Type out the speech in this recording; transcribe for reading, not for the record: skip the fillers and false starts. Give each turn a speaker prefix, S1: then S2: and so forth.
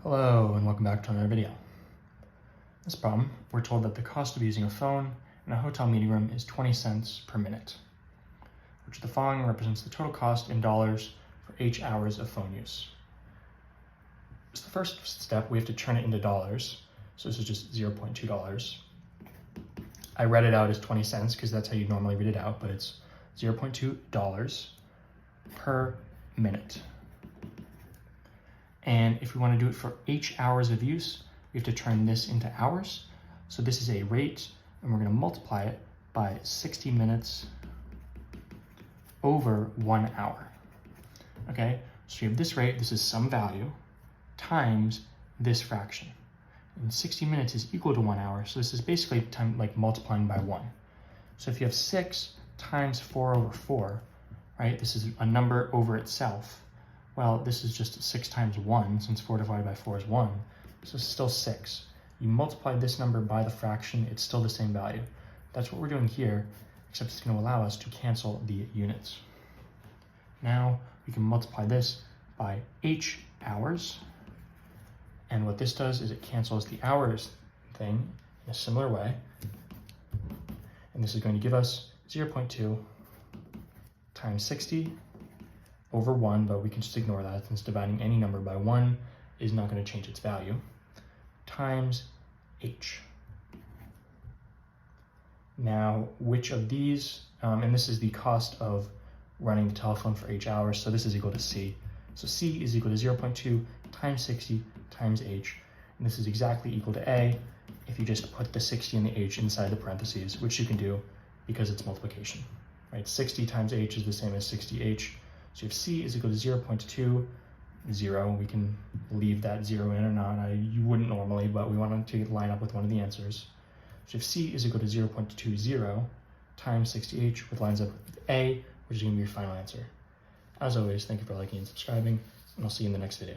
S1: Hello and welcome back to another video. In this problem, we're told that the cost of using a phone in a hotel meeting room is 20 cents per minute, which of the following represents the total cost in dollars for each hours of phone use. So the first step, we have to turn it into dollars. So this is just $0.2. I read it out as 20 cents because that's how you normally read it out, but it's $0.2 per minute. And if we want to do it for each hours of use, we have to turn this into hours. So this is a rate, and we're going to multiply it by 60 minutes over 1 hour. Okay, so you have this rate, this is some value, times this fraction. And 60 minutes is equal to 1 hour, so this is basically time like multiplying by 1. So if you have 6 times 4 over 4, right, this is a number over itself. Well, this is just 6 times 1, since 4 divided by 4 is 1, so it's still 6. You multiply this number by the fraction, it's still the same value. That's what we're doing here, except it's going to allow us to cancel the units. Now, we can multiply this by h hours, and what this does is it cancels the hours thing in a similar way, and this is going to give us 0.2 times 60 over 1, but we can just ignore that since dividing any number by 1 is not going to change its value, times h. Now, which of these, and this is the cost of running the telephone for h hours, so this is equal to c. So c is equal to 0.2 times 60 times h, and this is exactly equal to a if you just put the 60 and the h inside the parentheses, which you can do because it's multiplication, right? 60 times h is the same as 60h. So if c is equal to 0.2, 0, we can leave that 0 in or not. You wouldn't normally, but we want to line up with one of the answers. So if c is equal to 0.20 times 60h, which lines up with a, which is going to be your final answer. As always, thank you for liking and subscribing, and I'll see you in the next video.